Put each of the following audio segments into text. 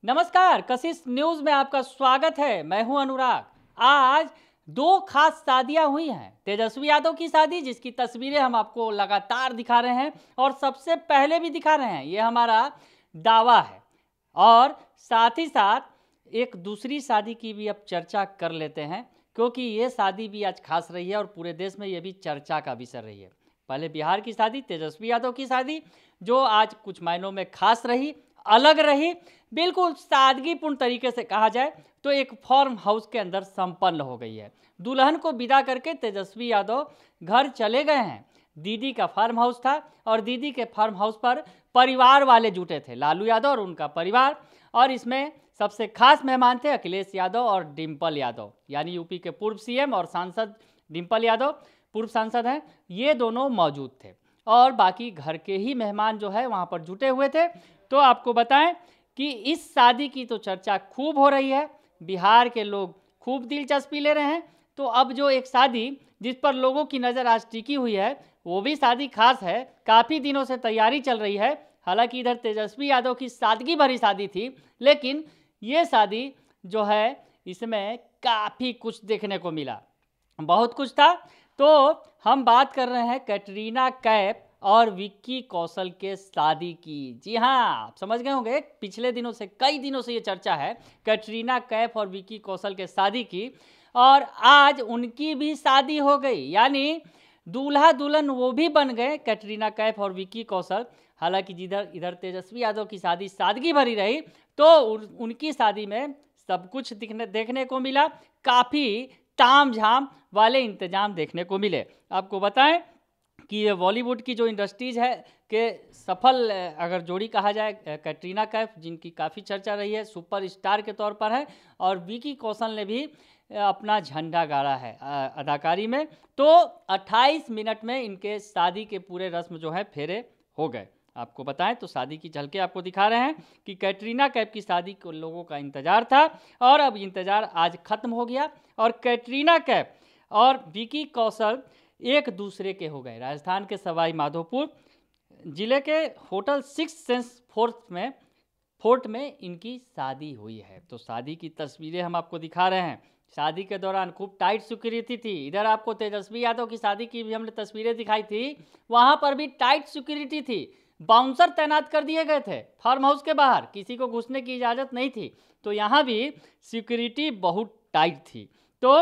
नमस्कार, कशिश न्यूज में आपका स्वागत है। मैं हूं अनुराग। आज दो खास शादियां हुई हैं। तेजस्वी यादव की शादी, जिसकी तस्वीरें हम आपको लगातार दिखा रहे हैं और सबसे पहले भी दिखा रहे हैं, ये हमारा दावा है। और साथ ही साथ एक दूसरी शादी की भी अब चर्चा कर लेते हैं, क्योंकि ये शादी भी आज खास रही है और पूरे देश में ये भी चर्चा का विषय रही है। पहले बिहार की शादी, तेजस्वी यादव की शादी, जो आज कुछ मायनों में खास रही, अलग रही, बिल्कुल सादगीपूर्ण तरीके से कहा जाए तो एक फार्म हाउस के अंदर संपन्न हो गई है। दुल्हन को विदा करके तेजस्वी यादव घर चले गए हैं। दीदी का फार्म हाउस था और दीदी के फार्म हाउस पर परिवार वाले जुटे थे, लालू यादव और उनका परिवार। और इसमें सबसे खास मेहमान थे अखिलेश यादव और डिम्पल यादव, यानी यूपी के पूर्व सीएम और सांसद डिम्पल यादव, पूर्व सांसद हैं, ये दोनों मौजूद थे। और बाकी घर के ही मेहमान जो है वहाँ पर जुटे हुए थे। तो आपको बताएं कि इस शादी की तो चर्चा खूब हो रही है, बिहार के लोग खूब दिलचस्पी ले रहे हैं। तो अब जो एक शादी जिस पर लोगों की नज़र आज टिकी हुई है, वो भी शादी खास है। काफ़ी दिनों से तैयारी चल रही है। हालांकि इधर तेजस्वी यादव की सादगी भरी शादी थी, लेकिन ये शादी जो है इसमें काफ़ी कुछ देखने को मिला, बहुत कुछ था। तो हम बात कर रहे हैं कैटरीना कैफ और विक्की कौशल के शादी की। जी हाँ, आप समझ गए होंगे, पिछले दिनों से, कई दिनों से ये चर्चा है कैटरीना कैफ और विक्की कौशल के शादी की। और आज उनकी भी शादी हो गई, यानी दूल्हा दुल्हन वो भी बन गए, कैटरीना कैफ और विक्की कौशल। हालांकि जिधर इधर तेजस्वी यादव की शादी सादगी भरी रही, तो उनकी शादी में सब कुछ देखने को मिला। काफ़ी ताम झाम वाले इंतजाम देखने को मिले। आपको बताएं कि ये बॉलीवुड की जो इंडस्ट्रीज है के सफल अगर जोड़ी कहा जाए, कैटरीना कैफ जिनकी काफ़ी चर्चा रही है, सुपर स्टार के तौर पर है, और विकी कौशल ने भी अपना झंडा गाड़ा है अदाकारी में। तो 28 मिनट में इनके शादी के पूरे रस्म जो है फेरे हो गए। आपको बताएं तो शादी की झलकें आपको दिखा रहे हैं कि कैटरीना कैफ की शादी को लोगों का इंतज़ार था और अब इंतज़ार आज ख़त्म हो गया और कैटरीना कैफ और विकी कौशल एक दूसरे के हो गए। राजस्थान के सवाई माधोपुर जिले के होटल 6 सेंस फोर्ट में इनकी शादी हुई है। तो शादी की तस्वीरें हम आपको दिखा रहे हैं। शादी के दौरान खूब टाइट सिक्योरिटी थी। इधर आपको तेजस्वी यादव की शादी की भी हमने तस्वीरें दिखाई थी, वहाँ पर भी टाइट सिक्योरिटी थी। बाउंसर तैनात कर दिए गए थे फार्म हाउस के बाहर, किसी को घुसने की इजाज़त नहीं थी। तो यहाँ भी सिक्योरिटी बहुत टाइट थी। तो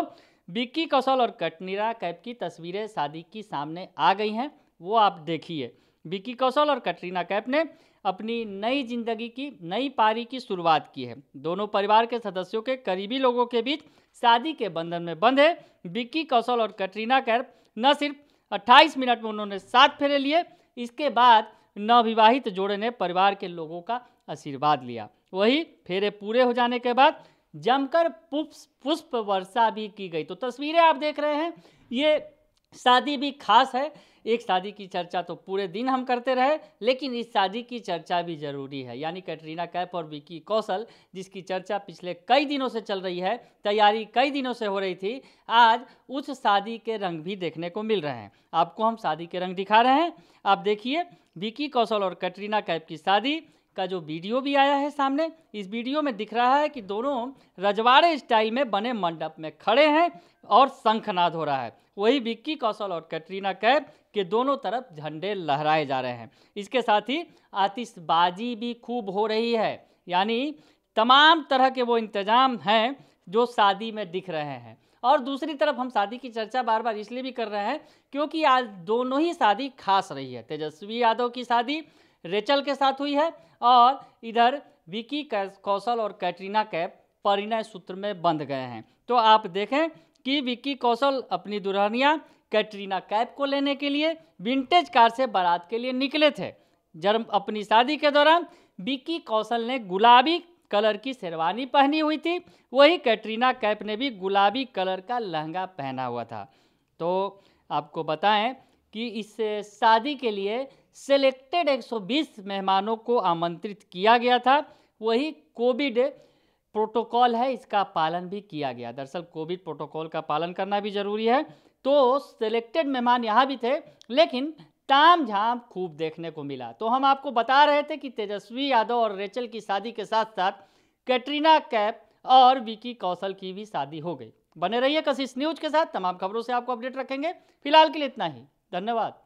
विक्की कौशल और कैटरीना कैफ की तस्वीरें शादी की सामने आ गई हैं, वो आप देखिए। विक्की कौशल और कैटरीना कैफ ने अपनी नई जिंदगी की नई पारी की शुरुआत की है। दोनों परिवार के सदस्यों के करीबी लोगों के बीच शादी के बंधन में बंधे विक्की कौशल और कैटरीना कैफ न सिर्फ 28 मिनट में उन्होंने 7 फेरे लिए, इसके बाद नवविवाहित जोड़े ने परिवार के लोगों का आशीर्वाद लिया। वही फेरे पूरे हो जाने के बाद जमकर पुष्प वर्षा भी की गई। तो तस्वीरें आप देख रहे हैं, ये शादी भी खास है। एक शादी की चर्चा तो पूरे दिन हम करते रहे, लेकिन इस शादी की चर्चा भी ज़रूरी है, यानी कैटरीना कैफ और विक्की कौशल, जिसकी चर्चा पिछले कई दिनों से चल रही है, तैयारी कई दिनों से हो रही थी, आज उस शादी के रंग भी देखने को मिल रहे हैं। आपको हम शादी के रंग दिखा रहे हैं, आप देखिए। विक्की कौशल और कैटरीना कैफ की शादी का जो वीडियो भी आया है सामने, इस वीडियो में दिख रहा है कि दोनों रजवाड़े स्टाइल में बने मंडप में खड़े हैं और शंखनाद हो रहा है। वही विक्की कौशल और कैटरीना कैफ के दोनों तरफ झंडे लहराए जा रहे हैं। इसके साथ ही आतिशबाजी भी खूब हो रही है, यानी तमाम तरह के वो इंतजाम हैं जो शादी में दिख रहे हैं। और दूसरी तरफ हम शादी की चर्चा बार बार इसलिए भी कर रहे हैं क्योंकि आज दोनों ही शादी खास रही है। तेजस्वी यादव की शादी रेचल के साथ हुई है और इधर विक्की कौशल और कैटरीना कैफ परिणय सूत्र में बंध गए हैं। तो आप देखें कि विक्की कौशल अपनी दुल्हनिया कैटरीना कैफ को लेने के लिए विंटेज कार से बारात के लिए निकले थे। जब अपनी शादी के दौरान विक्की कौशल ने गुलाबी कलर की शेरवानी पहनी हुई थी, वही कैटरीना कैफ ने भी गुलाबी कलर का लहंगा पहना हुआ था। तो आपको बताएं कि इस शादी के लिए सेलेक्टेड 120 मेहमानों को आमंत्रित किया गया था। वही कोविड प्रोटोकॉल है, इसका पालन भी किया गया। दरअसल कोविड प्रोटोकॉल का पालन करना भी ज़रूरी है। तो सेलेक्टेड मेहमान यहाँ भी थे, लेकिन ताम झाम खूब देखने को मिला। तो हम आपको बता रहे थे कि तेजस्वी यादव और रेचल की शादी के साथ साथ कैटरीना कैफ और विकी कौशल की भी शादी हो गई। बने रहिए कशिश न्यूज के साथ, तमाम खबरों से आपको अपडेट रखेंगे। फिलहाल के लिए इतना ही, धन्यवाद।